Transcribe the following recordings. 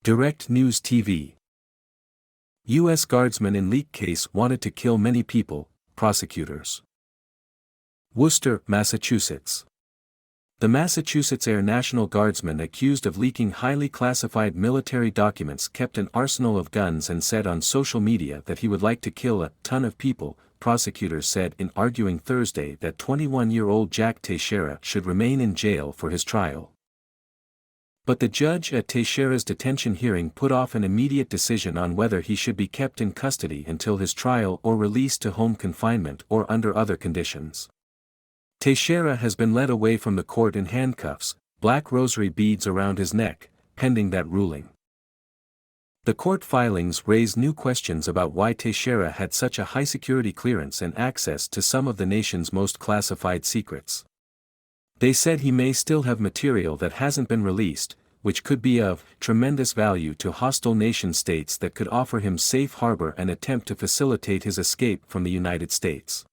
Direct News TV. U.S. guardsman in leak case wanted to kill many people, prosecutors. Worcester, Massachusetts. The Massachusetts Air National Guardsman accused of leaking highly classified military documents kept an arsenal of guns and said on social media that he would like to kill a ton of people, prosecutors said in arguing Thursday that 21-year-old Jack Teixeira should remain in jail for his trial. But the judge at Teixeira's detention hearing put off an immediate decision on whether he should be kept in custody until his trial or released to home confinement or under other conditions. Teixeira has been led away from the court in handcuffs, black rosary beads around his neck, pending that ruling. The court filings raise new questions about why Teixeira had such a high security clearance and access to some of the nation's most classified secrets. They said he may still have material that hasn't been released, which could be of tremendous value to hostile nation-states that could offer him safe harbor and attempt to facilitate his escape from the United States.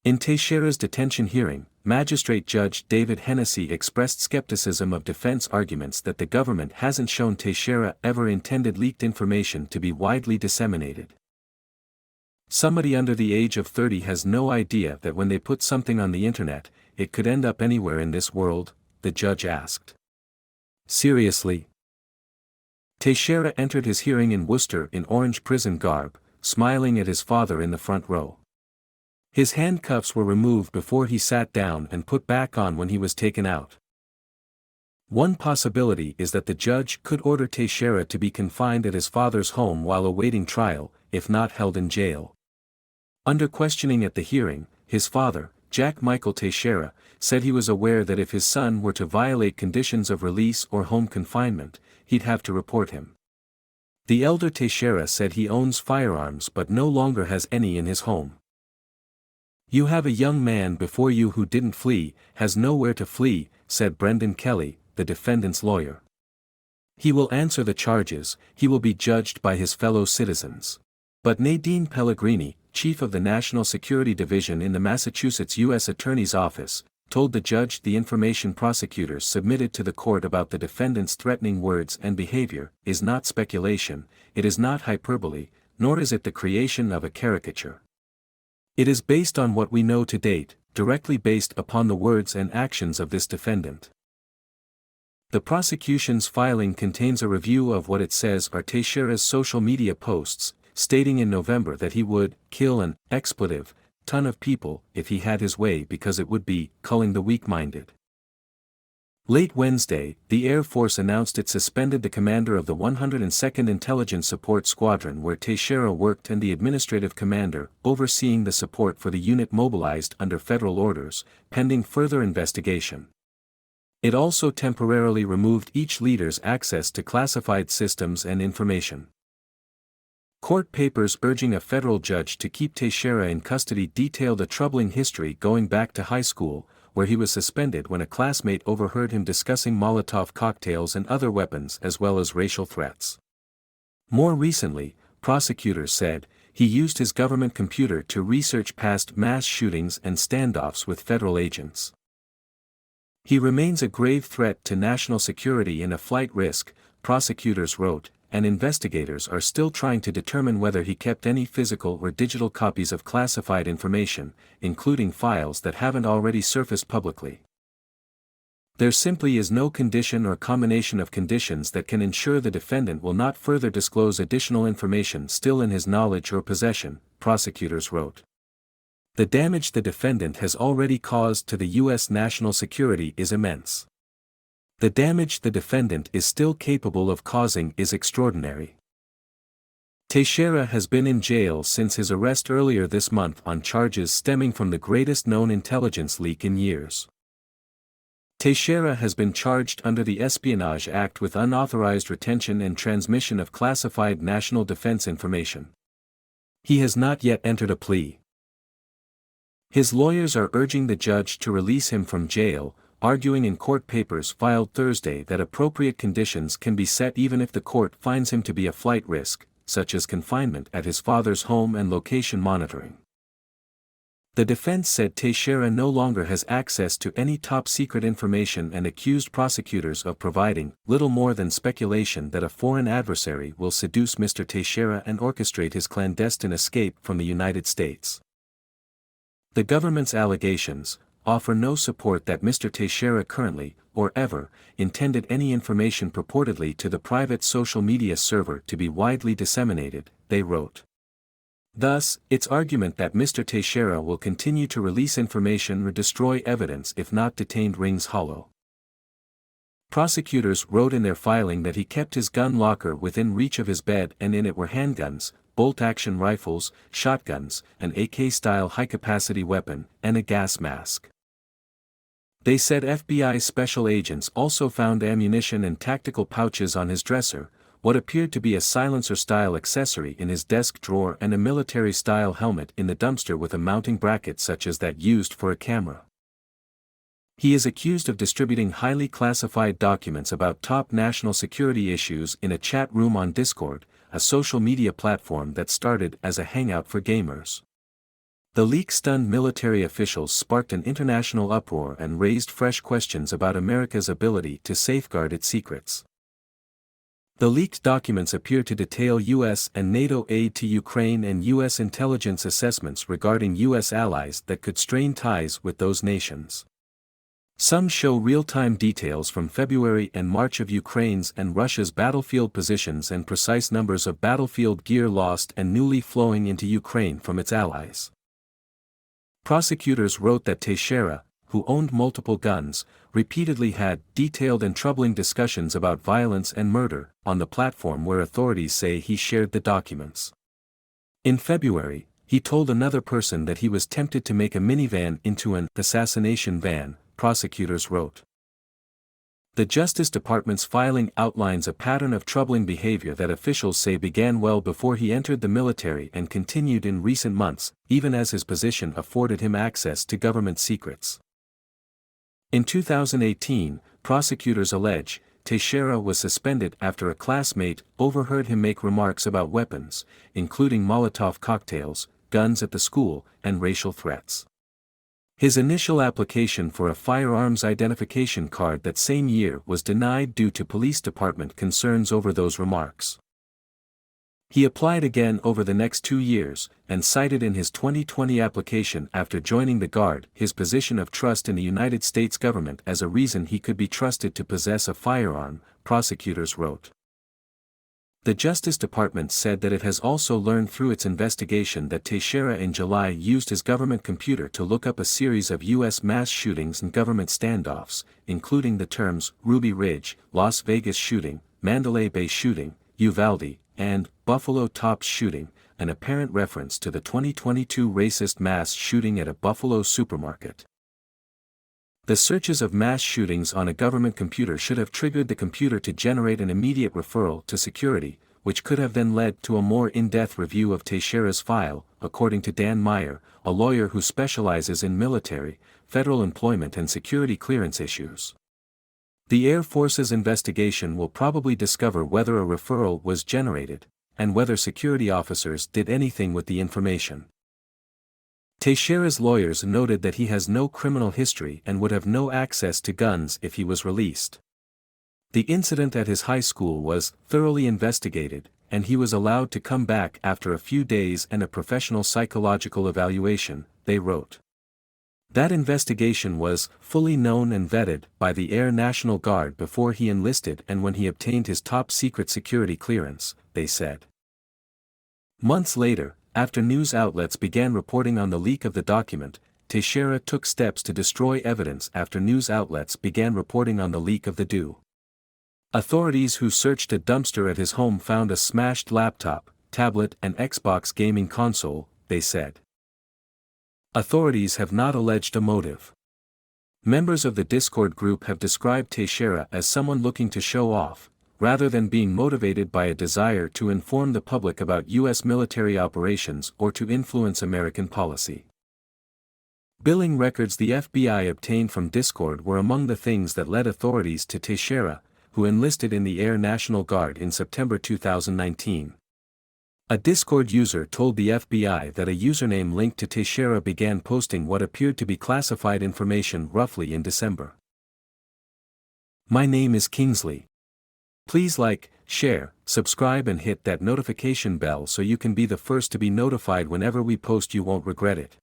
In Teixeira's detention hearing, Magistrate Judge David Hennessy expressed skepticism of defense arguments that the government hasn't shown Teixeira ever intended leaked information to be widely disseminated. Somebody under the age of 30 has no idea that when they put something on the internet, it could end up anywhere in this world, the judge asked. Seriously? Teixeira entered his hearing in Worcester in orange prison garb, smiling at his father in the front row. His handcuffs were removed before he sat down and put back on when he was taken out. One possibility is that the judge could order Teixeira to be confined at his father's home while awaiting trial, if not held in jail. Under questioning at the hearing, his father, Jack Michael Teixeira, said he was aware that if his son were to violate conditions of release or home confinement, he'd have to report him. The elder Teixeira said he owns firearms but no longer has any in his home. "You have a young man before you who didn't flee, has nowhere to flee," said Brendan Kelly, the defendant's lawyer. "He will answer the charges, he will be judged by his fellow citizens." But Nadine Pellegrini, chief of the National Security Division in the Massachusetts U.S. Attorney's Office, told the judge the information prosecutors submitted to the court about the defendant's threatening words and behavior is not speculation, it is not hyperbole, nor is it the creation of a caricature. It is based on what we know to date, directly based upon the words and actions of this defendant. The prosecution's filing contains a review of what it says are Teixeira's social media posts, stating in November that he would kill an expletive ton of people if he had his way because it would be culling the weak-minded. Late Wednesday, the Air Force announced it suspended the commander of the 102nd Intelligence Support Squadron where Teixeira worked and the administrative commander overseeing the support for the unit mobilized under federal orders, pending further investigation. It also temporarily removed each leader's access to classified systems and information. Court papers urging a federal judge to keep Teixeira in custody detailed a troubling history going back to high school, where he was suspended when a classmate overheard him discussing Molotov cocktails and other weapons as well as racial threats. More recently, prosecutors said, he used his government computer to research past mass shootings and standoffs with federal agents. He remains a grave threat to national security and a flight risk, prosecutors wrote, and investigators are still trying to determine whether he kept any physical or digital copies of classified information, including files that haven't already surfaced publicly. There simply is no condition or combination of conditions that can ensure the defendant will not further disclose additional information still in his knowledge or possession, prosecutors wrote. The damage the defendant has already caused to the U.S. national security is immense. The damage the defendant is still capable of causing is extraordinary. Teixeira has been in jail since his arrest earlier this month on charges stemming from the greatest known intelligence leak in years. Teixeira has been charged under the Espionage Act with unauthorized retention and transmission of classified national defense information. He has not yet entered a plea. His lawyers are urging the judge to release him from jail, arguing in court papers filed Thursday that appropriate conditions can be set even if the court finds him to be a flight risk, such as confinement at his father's home and location monitoring. The defense said Teixeira no longer has access to any top-secret information and accused prosecutors of providing little more than speculation that a foreign adversary will seduce Mr. Teixeira and orchestrate his clandestine escape from the United States. The government's allegations offer no support that Mr. Teixeira currently, or ever, intended any information purportedly to the private social media server to be widely disseminated, they wrote. Thus, its argument that Mr. Teixeira will continue to release information or destroy evidence if not detained rings hollow. Prosecutors wrote in their filing that he kept his gun locker within reach of his bed and in it were handguns, bolt-action rifles, shotguns, an AK-style high-capacity weapon, and a gas mask. They said FBI special agents also found ammunition and tactical pouches on his dresser, what appeared to be a silencer-style accessory in his desk drawer and a military-style helmet in the dumpster with a mounting bracket such as that used for a camera. He is accused of distributing highly classified documents about top national security issues in a chat room on Discord, a social media platform that started as a hangout for gamers. The leak stunned military officials, sparked an international uproar and raised fresh questions about America's ability to safeguard its secrets. The leaked documents appear to detail U.S. and NATO aid to Ukraine and U.S. intelligence assessments regarding U.S. allies that could strain ties with those nations. Some show real-time details from February and March of Ukraine's and Russia's battlefield positions and precise numbers of battlefield gear lost and newly flowing into Ukraine from its allies. Prosecutors wrote that Teixeira, who owned multiple guns, repeatedly had detailed and troubling discussions about violence and murder on the platform where authorities say he shared the documents. In February, he told another person that he was tempted to make a minivan into an assassination van, prosecutors wrote. The Justice Department's filing outlines a pattern of troubling behavior that officials say began well before he entered the military and continued in recent months, even as his position afforded him access to government secrets. In 2018, prosecutors allege, Teixeira was suspended after a classmate overheard him make remarks about weapons, including Molotov cocktails, guns at the school, and racial threats. His initial application for a firearms identification card that same year was denied due to police department concerns over those remarks. He applied again over the next 2 years, and cited in his 2020 application after joining the Guard his position of trust in the United States government as a reason he could be trusted to possess a firearm, prosecutors wrote. The Justice Department said that it has also learned through its investigation that Teixeira in July used his government computer to look up a series of U.S. mass shootings and government standoffs, including the terms Ruby Ridge, Las Vegas shooting, Mandalay Bay shooting, Uvalde, and Buffalo Tops shooting, an apparent reference to the 2022 racist mass shooting at a Buffalo supermarket. The searches of mass shootings on a government computer should have triggered the computer to generate an immediate referral to security, which could have then led to a more in-depth review of Teixeira's file, according to Dan Meyer, a lawyer who specializes in military, federal employment and security clearance issues. The Air Force's investigation will probably discover whether a referral was generated, and whether security officers did anything with the information. Teixeira's lawyers noted that he has no criminal history and would have no access to guns if he was released. The incident at his high school was thoroughly investigated, and he was allowed to come back after a few days and a professional psychological evaluation, they wrote. That investigation was fully known and vetted by the Air National Guard before he enlisted and when he obtained his top-secret security clearance, they said. Months later, after news outlets began reporting on the leak of the document, Teixeira took steps to destroy evidence after news outlets began reporting on the leak of the do. Authorities who searched a dumpster at his home found a smashed laptop, tablet and Xbox gaming console, they said. Authorities have not alleged a motive. Members of the Discord group have described Teixeira as someone looking to show off, rather than being motivated by a desire to inform the public about U.S. military operations or to influence American policy. Billing records the FBI obtained from Discord were among the things that led authorities to Teixeira, who enlisted in the Air National Guard in September 2019. A Discord user told the FBI that a username linked to Teixeira began posting what appeared to be classified information roughly in December. My name is Kingsley. Please like, share, subscribe and hit that notification bell so you can be the first to be notified whenever we post. You won't regret it.